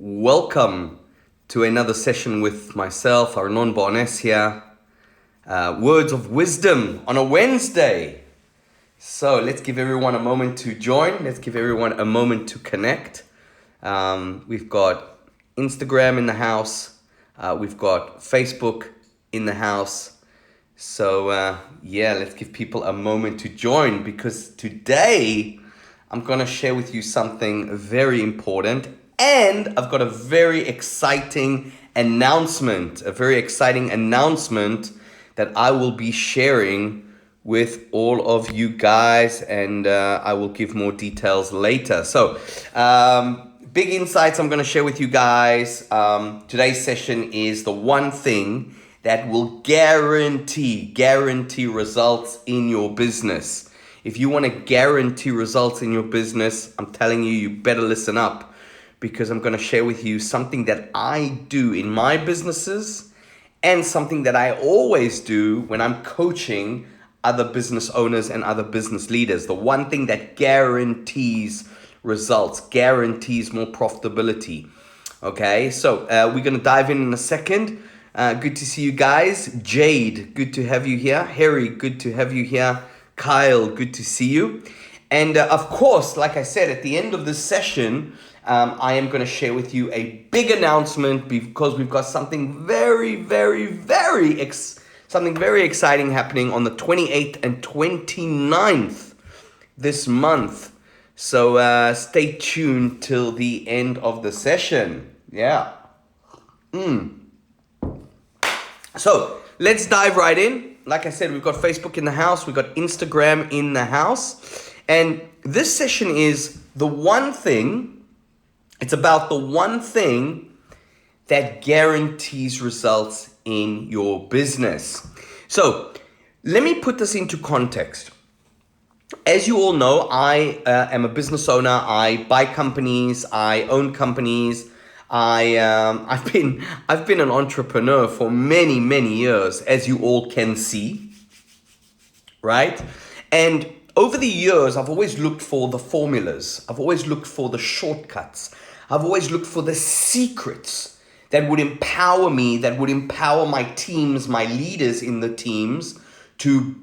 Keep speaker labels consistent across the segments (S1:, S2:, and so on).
S1: Welcome to another session with myself, Arnon here. Words of wisdom on a Wednesday. So let's give everyone a moment to join. Let's give everyone a moment to connect. We've got Instagram in the house. We've got Facebook in the house. So let's give people a moment to join, because today I'm going to share with you something very important, and I've got a very exciting announcement that I will be sharing with all of you guys, and I will give more details later. So big insights I'm going to share with you guys. Today's session is the one thing that will guarantee results in your business. If you want to guarantee results in your business, I'm telling you, you better listen up, because I'm going to share with you something that I do in my businesses and something that I always do when I'm coaching other business owners and other business leaders. The one thing that guarantees results, guarantees more profitability. Okay, so we're going to dive in a second. Good to see you guys. Jade, good to have you here. Harry, good to have you here. Kyle, good to see you. And of course, like I said, at the end of this session, I am going to share with you a big announcement, because we've got something very exciting happening on the 28th and 29th this month. So stay tuned till the end of the session. Yeah. So let's dive right in. Like I said, we've got Facebook in the house. We've got Instagram in the house. And this session is the one thing. It's about the one thing that guarantees results in your business. So let me put this into context. As you all know, I am a business owner. I buy companies. I own companies. I've been an entrepreneur for many years, as you all can see, right? And over the years, I've always looked for the formulas. I've always looked for the shortcuts. I've always looked for the secrets that would empower me, that would empower my teams, my leaders in the teams, to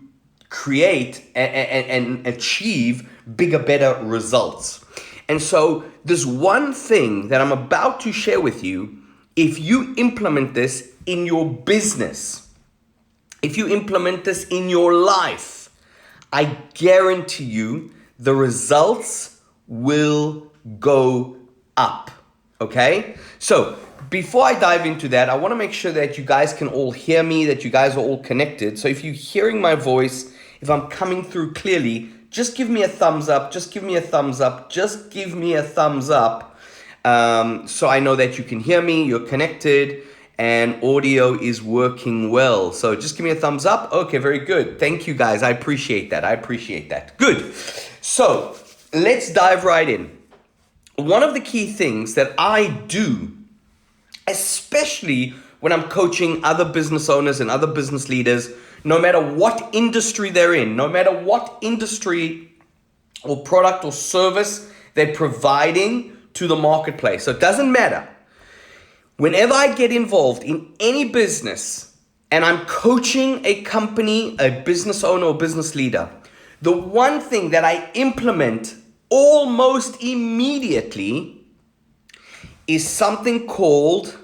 S1: create and achieve bigger, better results. And so this one thing that I'm about to share with you, if you implement this in your business, if you implement this in your life, I guarantee you the results will go up. Okay? So before I dive into that, I want to make sure that you guys can all hear me, that you guys are all connected. So if you're hearing my voice, if I'm coming through clearly, just give me a thumbs up. Just give me a thumbs up. Just give me a thumbs up. So I know that you can hear me, you're connected, and audio is working well. So just give me a thumbs up. Okay, very good. Thank you guys. I appreciate that. Good. So let's dive right in. One of the key things that I do, especially when I'm coaching other business owners and other business leaders, no matter what industry they're in, no matter what industry or product or service they're providing to the marketplace. So it doesn't matter. Whenever I get involved in any business and I'm coaching a company, a business owner or business leader, the one thing that I implement almost immediately is something called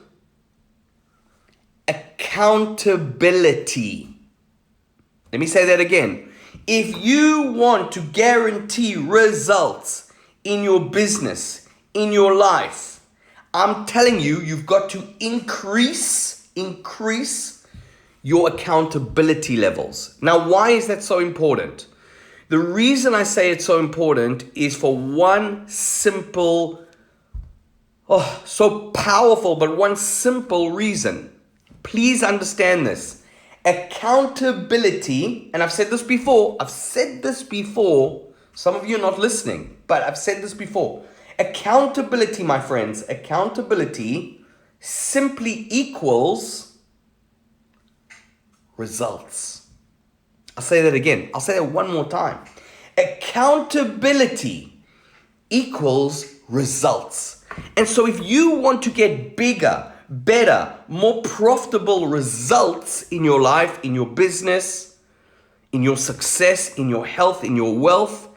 S1: accountability. Let me say that again. If you want to guarantee results in your business, in your life, I'm telling you, you've got to increase your accountability levels. Now, why is that so important? The reason I say it's so important is for one simple, so powerful, but one simple reason. Please understand this. Accountability, and I've said this before, some of you are not listening, but I've said this before. Accountability, my friends, accountability simply equals results. I'll say that again. I'll say that one more time. Accountability equals results. And so if you want to get bigger, better, more profitable results in your life, in your business, in your success, in your health, in your wealth,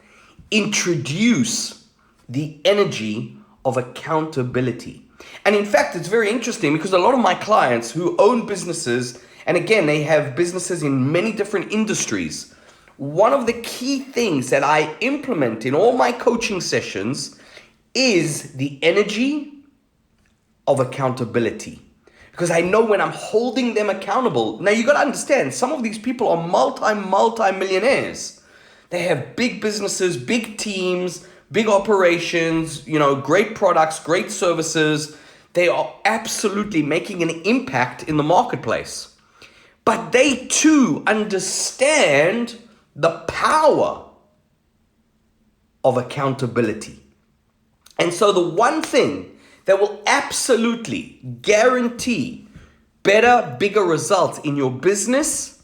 S1: introduce the energy of accountability. And in fact, it's very interesting because a lot of my clients who own businesses, and again, they have businesses in many different industries, one of the key things that I implement in all my coaching sessions is the energy of accountability. Because I know when I'm holding them accountable, now you got to understand, some of these people are multi-millionaires. They have big businesses, big teams, big operations, great products, great services. They are absolutely making an impact in the marketplace. But they too understand the power of accountability. And so the one thing that will absolutely guarantee better, bigger results in your business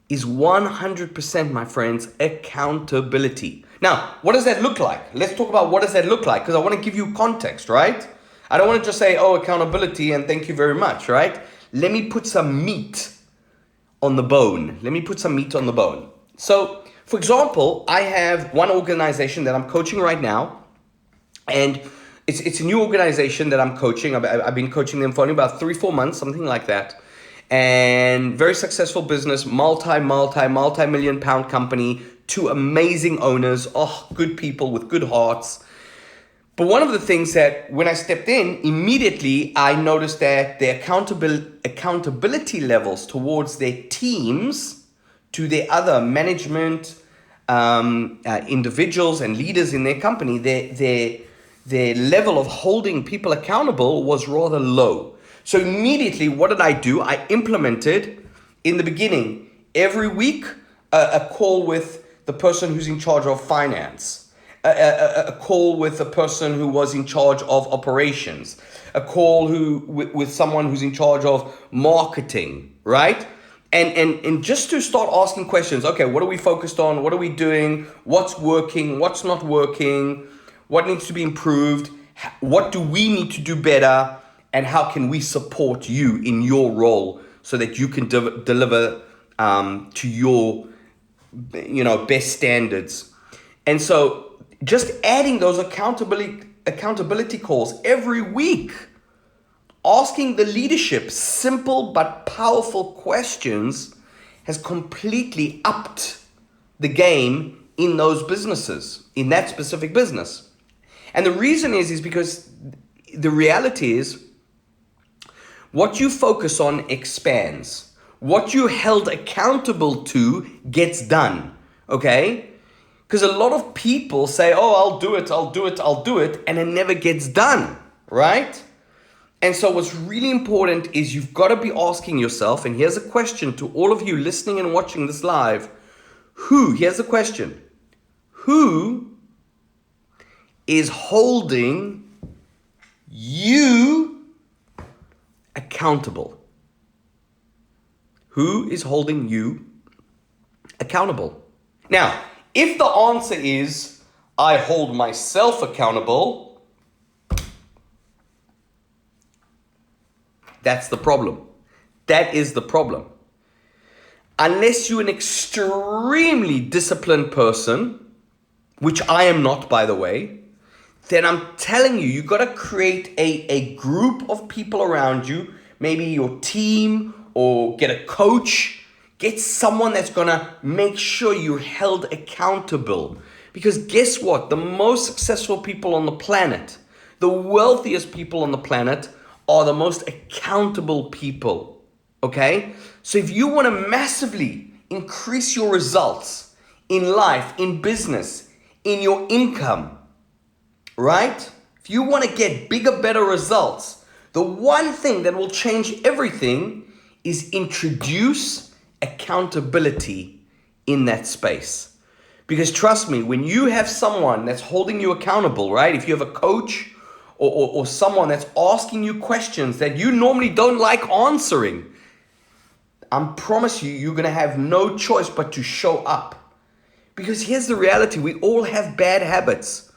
S1: is 100%, my friends, accountability. Now, what does that look like? Let's talk about what does that look like, because I want to give you context, right? I don't want to just say, oh, accountability and thank you very much, right? Let me put some meat on the bone. So, for example, I have one organization that I'm coaching right now, and it's a new organization that I'm coaching. I've been coaching them for only about 3-4 months, something like that. And very successful business, multi-million pound company, 2 amazing owners, good people with good hearts. But one of the things that when I stepped in, immediately I noticed that the accountability levels towards their teams, to their other management, individuals and leaders in their company, their level of holding people accountable was rather low. So immediately, what did I do? I implemented in the beginning, every week, a call with the person who's in charge of finance, a call with the person who was in charge of operations, a call with someone who's in charge of marketing, right? And just to start asking questions, okay, what are we focused on? What are we doing? What's working? What's not working? What needs to be improved? What do we need to do better? And how can we support you in your role so that you can deliver to your best standards? And so just adding those accountability calls every week, asking the leadership simple but powerful questions, has completely upped the game in those businesses, in that specific business. And the reason is because the reality is what you focus on expands. What you held accountable to gets done, okay? Because a lot of people say, oh, I'll do it, and it never gets done, right? And so what's really important is you've got to be asking yourself, and here's a question to all of you listening and watching this live. Here's the question. Who is holding you accountable? Who is holding you accountable? Now, if the answer is, I hold myself accountable, that's the problem. That is the problem. Unless you're an extremely disciplined person, which I am not, by the way, then I'm telling you, got to create a group of people around you, maybe your team, or get a coach, get someone that's going to make sure you're held accountable. Because guess what? The most successful people on the planet, the wealthiest people on the planet, are the most accountable people, okay? So if you want to massively increase your results in life, in business, in your income, right? If you want to get bigger, better results, the one thing that will change everything is introduce accountability in that space. Because trust me, when you have someone that's holding you accountable, right? If you have a coach or someone that's asking you questions that you normally don't like answering, I promise you, you're going to have no choice but to show up. Because here's the reality. We all have bad habits.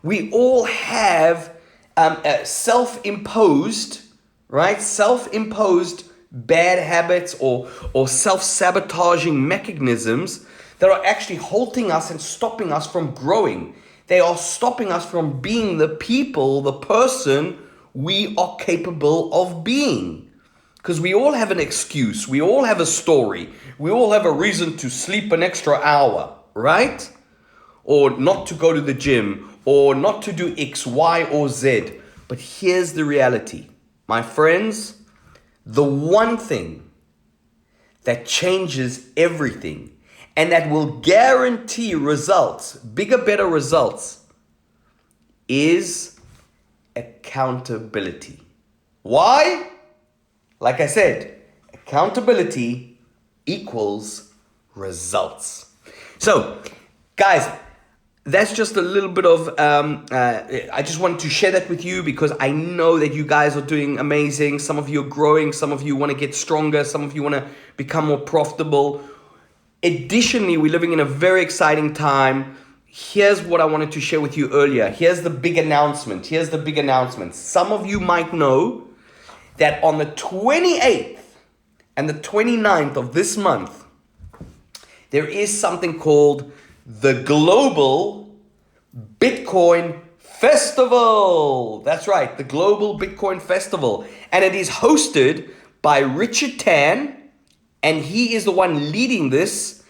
S1: We all have self-imposed, right? Self-imposed bad habits or self-sabotaging mechanisms that are actually halting us and stopping us from growing. They are stopping us from being the people, the person we are capable of being. Because we all have an excuse. We all have a story. We all have a reason to sleep an extra hour, right? Or not to go to the gym, or not to do X, Y, or Z. But here's the reality. My friends, the one thing that changes everything and that will guarantee results, bigger, better results, is accountability. Why? Like I said, accountability equals results. So, guys, that's just a little bit of, I just wanted to share that with you because I know that you guys are doing amazing. Some of you are growing. Some of you want to get stronger. Some of you want to become more profitable. Additionally, we're living in a very exciting time. Here's what I wanted to share with you earlier. Here's the big announcement. Some of you might know that on the 28th and the 29th of this month, there is something called the Global Bitcoin Festival. That's right, the Global Bitcoin Festival. And it is hosted by Richard Tan, and he is the one leading this.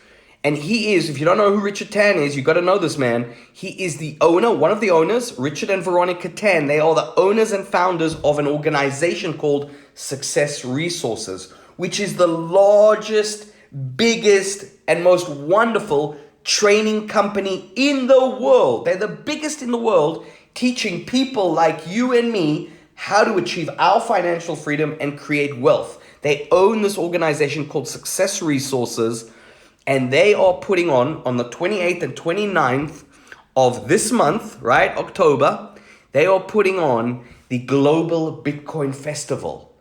S1: And he is, if you don't know who Richard Tan is, you got to know this man. He is the owner, one of the owners, Richard and Veronica Tan. They are the owners and founders of an organization called Success Resources, which is the largest, biggest, and most wonderful training company in the world. They're the biggest in the world, teaching people like you and me how to achieve our financial freedom and create wealth. They own this organization called Success Resources, and they are putting on the 28th and 29th of this month, right, October, they are putting on the Global Bitcoin Festival.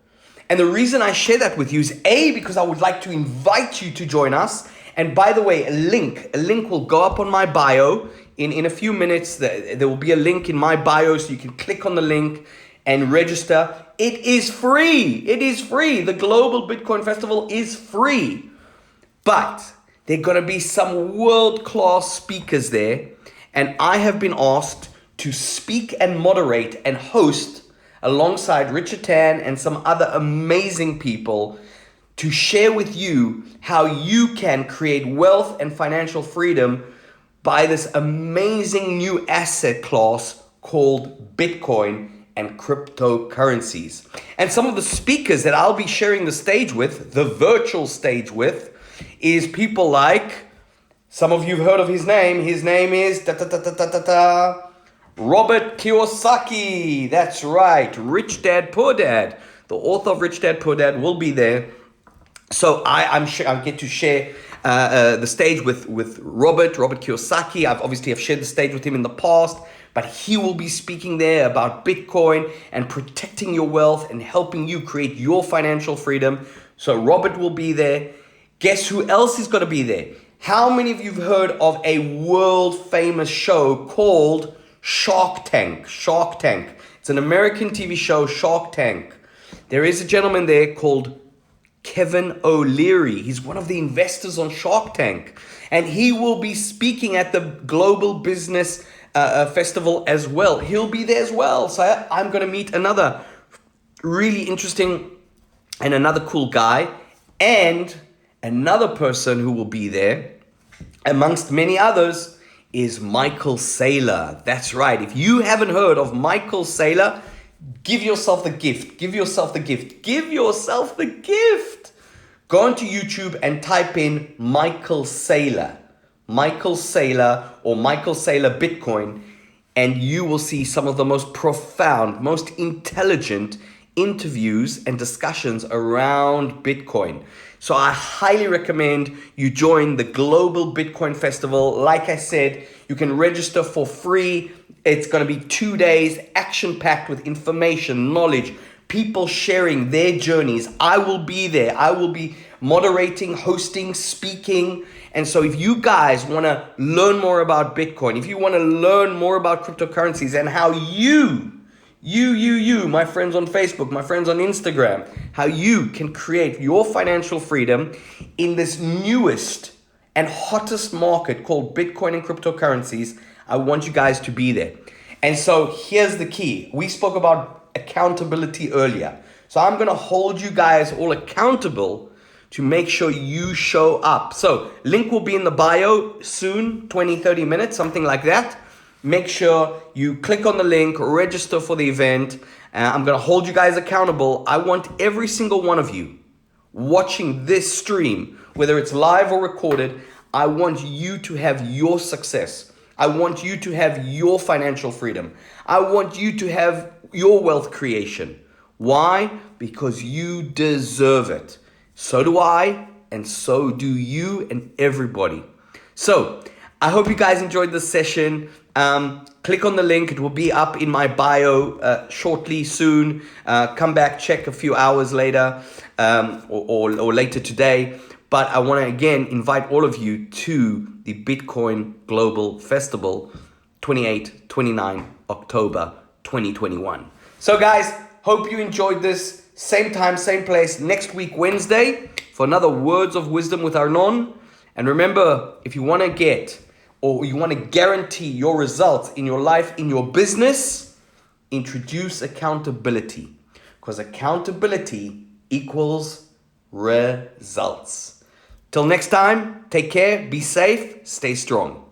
S1: And the reason I share that with you is A, because I would like to invite you to join us. And by the way, a link will go up on my bio in a few minutes. There will be a link in my bio so you can click on the link and register. It is free. The Global Bitcoin Festival is free. But there are going to be some world-class speakers there. And I have been asked to speak and moderate and host alongside Richard Tan and some other amazing people to share with you how you can create wealth and financial freedom by this amazing new asset class called Bitcoin and cryptocurrencies. And some of the speakers that I'll be sharing the stage with, the virtual stage with, is people like, some of you have heard of his name. His name is Robert Kiyosaki. That's right, Rich Dad Poor Dad. The author of Rich Dad Poor Dad will be there. So I get to share the stage with Robert Kiyosaki. I've shared the stage with him in the past, but he will be speaking there about Bitcoin and protecting your wealth and helping you create your financial freedom. So Robert will be there. Guess who else is going to be there? How many of you have heard of a world famous show called Shark Tank? Shark Tank. It's an American TV show, Shark Tank. There is a gentleman there called Kevin O'Leary. He's one of the investors on Shark Tank, and he will be speaking at the Global Business Festival as well. He'll be there as well. So I'm going to meet another really interesting and another cool guy, and another person who will be there, amongst many others, is Michael Saylor. That's right. If you haven't heard of Michael Saylor, give yourself the gift. Go onto YouTube and type in Michael Saylor or Michael Saylor Bitcoin, and you will see some of the most profound, most intelligent interviews and discussions around Bitcoin. So I highly recommend you join the Global Bitcoin Festival. Like I said, you can register for free. It's going to be 2 days, action-packed with information, knowledge, people sharing their journeys. I will be there. I will be moderating, hosting, speaking. And so if you guys want to learn more about Bitcoin, if you want to learn more about cryptocurrencies and how you You, my friends on Facebook, my friends on Instagram, how you can create your financial freedom in this newest and hottest market called Bitcoin and cryptocurrencies. I want you guys to be there. And so here's the key. We spoke about accountability earlier. So I'm going to hold you guys all accountable to make sure you show up. So link will be in the bio soon, 20, 30 minutes, something like that. Make sure you click on the link, register for the event. I'm going to hold you guys accountable. I want every single one of you watching this stream, whether it's live or recorded, I want you to have your success. I want you to have your financial freedom. I want you to have your wealth creation. Why? Because you deserve it. So do I, and so do you and everybody. So I hope you guys enjoyed this session. Click on the link. It will be up in my bio shortly, soon. Come back, check a few hours later or later today. But I want to again invite all of you to the Bitcoin Global Festival, 28, 29 October 2021. So guys, hope you enjoyed this. Same time, same place, next week, Wednesday, for another Words of Wisdom with Arnon. And remember, if you want to get or you want to guarantee your results in your life, in your business, introduce accountability. Because accountability equals results. Till next time, take care, be safe, stay strong.